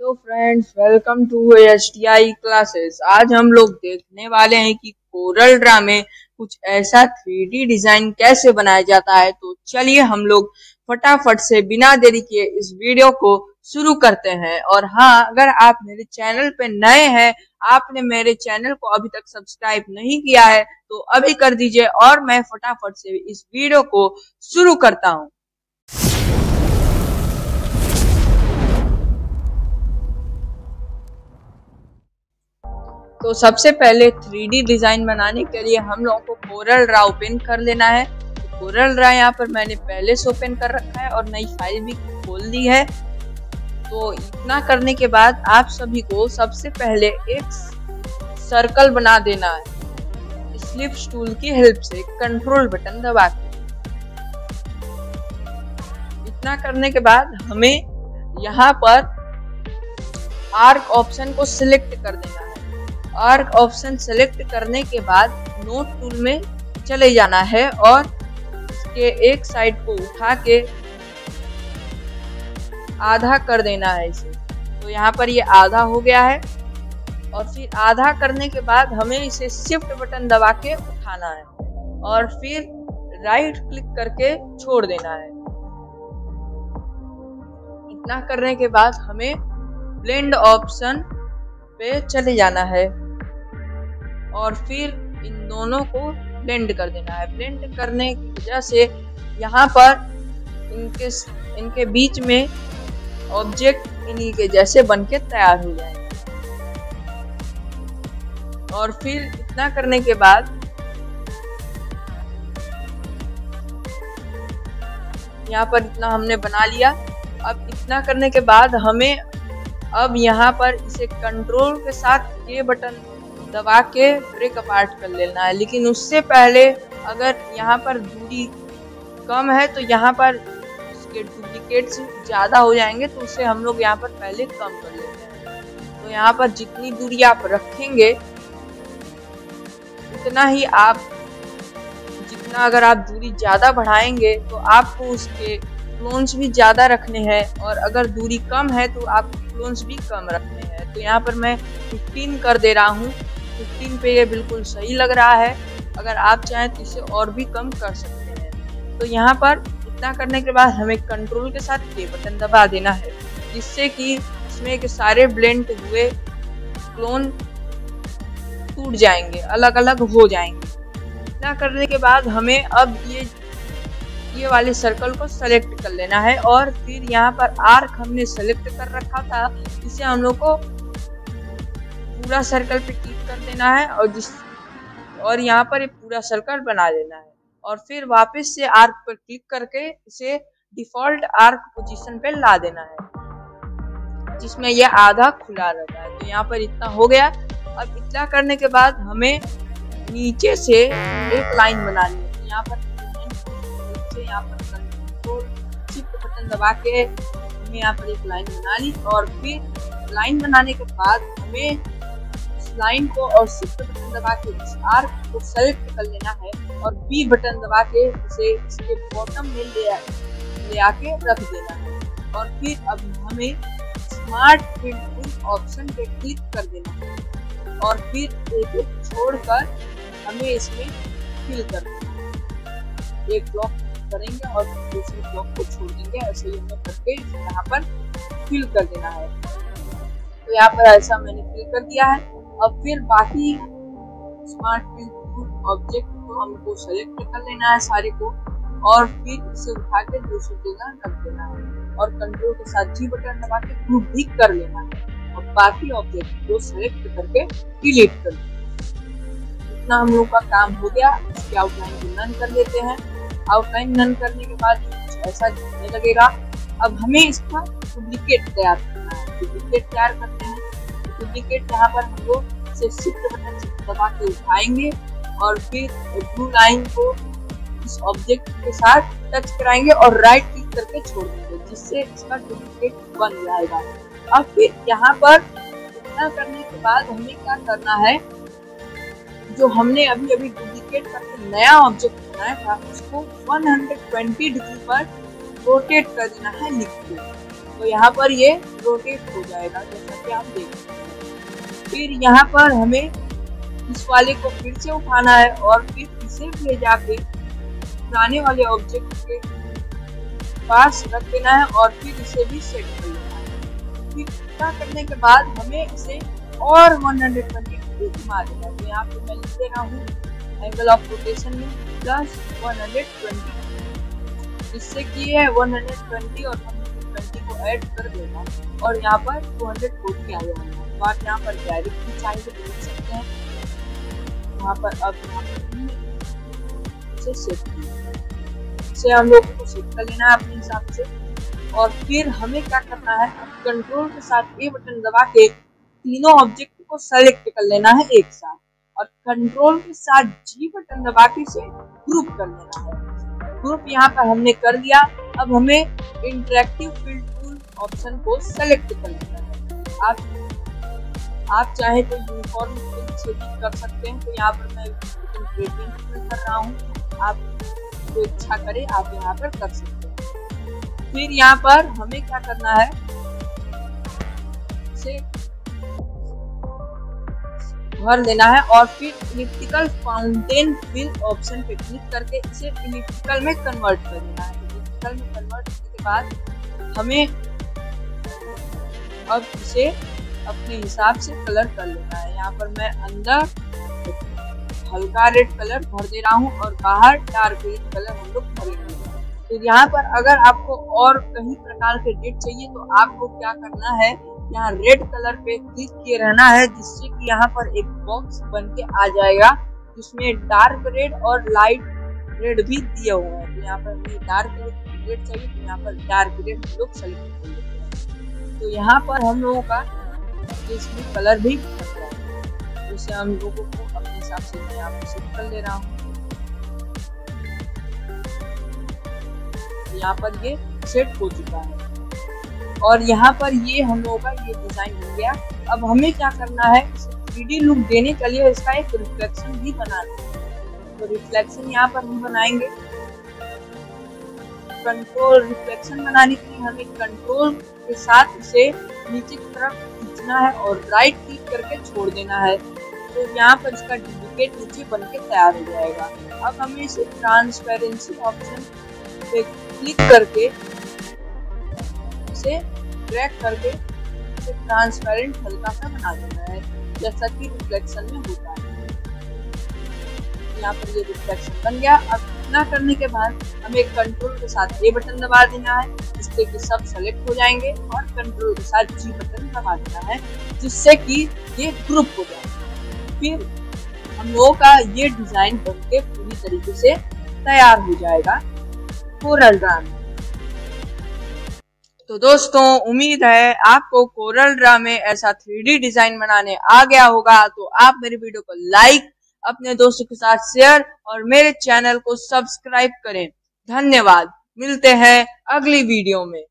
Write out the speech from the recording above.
Hello friends, welcome to HTI classes. आज हम लोग देखने वाले हैं कि कोरल ड्रा में कुछ ऐसा 3D डिजाइन कैसे बनाया जाता है। तो चलिए हम लोग फटाफट से बिना देरी किए इस वीडियो को शुरू करते हैं। और हाँ, अगर आप मेरे चैनल पे नए हैं, आपने मेरे चैनल को अभी तक सब्सक्राइब नहीं किया है तो अभी कर दीजिए। और मैं फटाफट से इस वीडियो को शुरू करता हूँ। तो सबसे पहले 3D डिजाइन बनाने के लिए हम लोगों को कोरल ड्रा ओपन कर लेना है। तो कोरल ड्रा यहाँ पर मैंने पहले से ओपन कर रखा है और नई फाइल भी खोल दी है। तो इतना करने के बाद आप सभी को सबसे पहले एक सर्कल बना देना है स्लिप्स टूल की हेल्प से, कंट्रोल बटन दबा के। इतना करने के बाद हमें यहाँ पर आर्क ऑप्शन को सिलेक्ट कर देना है। आर्क ऑप्शन सेलेक्ट करने के बाद नोट टूल में चले जाना है और इसके एक साइड को उठा के आधा कर देना है इसे। तो यहाँ पर ये आधा हो गया है। और फिर आधा करने के बाद हमें इसे शिफ्ट बटन दबा के उठाना है और फिर राइट क्लिक करके छोड़ देना है। इतना करने के बाद हमें ब्लेंड ऑप्शन पे चले जाना है और फिर इन दोनों को ब्लेंड कर देना है। ब्लेंड करने की वजह से यहाँ पर इनके बीच में ऑब्जेक्ट इन्हीं के जैसे बनके तैयार हो जाएंगे। और फिर इतना करने के बाद यहाँ पर इतना हमने बना लिया। अब इतना करने के बाद हमें अब यहाँ पर इसे कंट्रोल के साथ ये बटन दबा के ब्रेक अपार्ट कर लेना है। लेकिन उससे पहले अगर यहाँ पर दूरी कम है तो यहाँ पर इसके डुप्लीकेट्स ज़्यादा हो जाएंगे, तो उससे हम लोग यहाँ पर पहले कम कर लेते हैं। तो यहाँ पर जितनी दूरी आप रखेंगे उतना ही अगर आप दूरी ज़्यादा बढ़ाएंगे तो आपको उसके क्लोन्स भी ज़्यादा रखने हैं, और अगर दूरी कम है तो आपको क्लोन्स भी कम रखने हैं। तो यहाँ पर मैं 15 कर दे रहा हूँ। 15 पे ये बिल्कुल सही लग रहा है। अगर आप चाहें तो इसे और भी कम कर सकते हैं। तो यहाँ पर इतना करने के बाद हमें कंट्रोल के साथ ये बटन दबा देना है, जिससे कि इसमें के सारे ब्लेंड हुए क्लोन टूट जाएंगे, अलग अलग हो जाएंगे। इतना करने के बाद हमें अब ये वाले सर्कल को सेलेक्ट कर लेना है और फिर यहाँ पर आर्क हमने सेलेक्ट कर रखा था, इसे हम लोग को पूरा सर्कल पे क्लिक कर देना है और यहाँ पर एक पूरा सर्कल बना देना है। और फिर वापस से आर्क पर क्लिक करके इसे डिफॉल्ट आर्क पोजीशन पे ला देना है, जिसमें यह आधा खुला रहता है। तो यहाँ पर इतना हो गया। अब इतना करने के बाद हमें नीचे से एक लाइन बनानी है। यहाँ पर कंट्रोल शिफ्ट बटन दबा के हमें यहाँ पर एक लाइन बना ली। और फिर लाइन बनाने के बाद हमें इस लाइन को और शिफ्ट बटन दबा के इस आर्क को सेलेक्ट कर लेना है और बी बटन दबा के इसे इसके बॉटम में ले आके रख देना है। और फिर अब हमें स्मार्ट फिल टूल ऑप्शन पे क्लिक कर देना है और फिर एक छोड़कर हमें इसमें फिल कर देना है। एक ब्लॉक करेंगे और दूसरे ब्लॉक को छोड़ देंगे। ऐसे ही हमें करके यहाँ पर फिल कर देना है। तो यहाँ पर ऐसा मैंने फिल कर दिया है। अब फिर बाकी स्मार्ट फिल टूल ऑब्जेक्ट को हमको सेलेक्ट कर लेना है सारे को, और फिर इसे उठा के दूसरी जगह रख देना है और कंट्रोल के साथ जी बटन दबा के ग्रुप भी कर लेना है और बाकी ऑब्जेक्ट को सेलेक्ट करके डिलीट कर देना। इतना हम लोग का काम हो गया। इसकी आउटलाइन को रन कर लेते हैं। आउटलाइन रन करने के बाद कुछ ऐसा दिखने लगेगा। अब हमें इसका डुप्लीकेट तैयार करना है। डुप्लीकेट तैयार करते हैं। डुप्लीकेट यहाँ पर हम लोग इसे शिफ्ट बटन से दबा के उठाएंगे और फिर ब्लू लाइन को इस ऑब्जेक्ट के साथ टच कराएंगे और राइट क्लिक करके छोड़ देंगे, जिससे इसका डुप्लीकेट बन जाएगा। अब फिर यहाँ पर इतना करने के बाद हमें क्या करना है, जो हमने अभी डुप्लीकेट करके नया ऑब्जेक्ट बनाया था उसको 120 डिग्री पर रोटेट कर देना है लिख के। तो यहाँ पर ये रोटेट हो जाएगा जैसा कि आप देख सकते हैं। फिर यहाँ पर हमें इस वाले को फिर से उठाना है और फिर इसे ले जाके पुराने वाले ऑब्जेक्ट के पास रख देना है और फिर इसे भी सेट कर लेना है। फिर इतना करने के बाद हमें इसे और 120 डिग्री घुमा देना है। तो यहाँ पे मैं लिख दे रहा हूँ एंगल ऑफ रोटेशन में प्लस 120, जिससे कि है 120 और 120 को ऐड कर देना और यहाँ पर 240 आ जाएगा। तो आप यहाँ पर डायरेक्ट भी चाहे तो देख सकते हैं। यहाँ पर अब यहाँ पर इसे सेट इसे हम लोग को सेट कर लेना है अपने हिसाब से। और फिर हमें क्या करना है, कंट्रोल के साथ ए बटन दबा के तीनों ऑब्जेक्ट को सेलेक्ट कर लेना है एक साथ और कंट्रोल के साथ जी बटन दबा के इसे ग्रुप कर लेना है। ग्रुप यहाँ पर हमने कर दिया। अब हमें इंटरेक्टिव फील्ड टूल ऑप्शन को सेलेक्ट कर लेना है। आप चाहे तो यूनिफॉर्म से भी कर सकते हैं। तो यहाँ पर मैं ग्रेडियंट कर रहा हूँ, आप जो इच्छा करे आप यहाँ पर कर सकते हैं। फिर यहाँ पर हमें क्या करना है, इसे भर देना है और फिर इलिप्टिकल फाउंटेन फिल ऑप्शन पे क्लिक करके इसे इलिप्टिकल में कन्वर्ट कर देना है। इलिप्टिकल में कन्वर्ट करने के बाद हमें अब इसे अपने हिसाब से कलर कर लेना है। यहाँ पर मैं अंदर हल्का रेड कलर भर दे रहा हूँ और बाहर डार्क रेड कलर हम लोग भरेंगे। तो यहाँ पर अगर आपको और कहीं प्रकार के रेड चाहिए तो आपको क्या करना है, यहाँ रेड कलर पे क्लिक किए रहना है, जिससे कि यहाँ पर एक बॉक्स बन के आ जाएगा जिसमें डार्क रेड और लाइट रेड भी दिए हुए हैं। तो यहाँ पर हमें डार्क रेड चाहिए तो यहाँ पर डार्क रेड हम लोग सेलेक्ट कर लेते हैं। तो यहाँ पर हम लोगों का इसमें कलर भी बदल रहा है, जिससे हम लोगों को अपने हिसाब से मैं यहाँ पर सेट कर ले रहा हूँ। यहाँ पर ये सेट हो चुका है और यहाँ पर ये हम लोगों का ये डिजाइन हो गया। अब हमें क्या करना है, 3D लुक देने के लिए इसका एक रिफ्लेक्शन भी बनाना है। तो रिफ्लेक्शन यहाँ पर हम बनाएंगे। कंट्रोल रिफ्लेक्शन बनाने के लिए हमें कंट्रोल के साथ इसे नीचे की तरफ खींचना है और राइट क्लिक करके छोड़ देना है। तो यहाँ पर इसका डुप्लीकेट नीचे बन के तैयार हो जाएगा। अब हमें इसे ट्रांसपेरेंसी ऑप्शन पे क्लिक करके इसे ड्रैग करके इसे ट्रांसपेरेंट हल्का सा बना देना है, जैसा कि रिफ्लेक्शन में होता है। यहाँ पर ये रिफ्लेक्शन बन गया। अब इतना करने के बाद हमें कंट्रोल के साथ ए बटन दबा देना है, जिससे कि सब सेलेक्ट हो जाएंगे और कंट्रोल के साथ जी बटन दबा देना है, जिससे कि ये ग्रुप हो जाए। फिर हम लोगों का ये डिजाइन बनके पूरी तरीके से तैयार हो जाएगा कोरल ड्रा में। तो दोस्तों उम्मीद है आपको कोरल ड्रा में ऐसा 3D डिजाइन बनाने आ गया होगा। तो आप मेरे वीडियो को लाइक, अपने दोस्तों के साथ शेयर और मेरे चैनल को सब्सक्राइब करें। धन्यवाद। मिलते हैं अगली वीडियो में।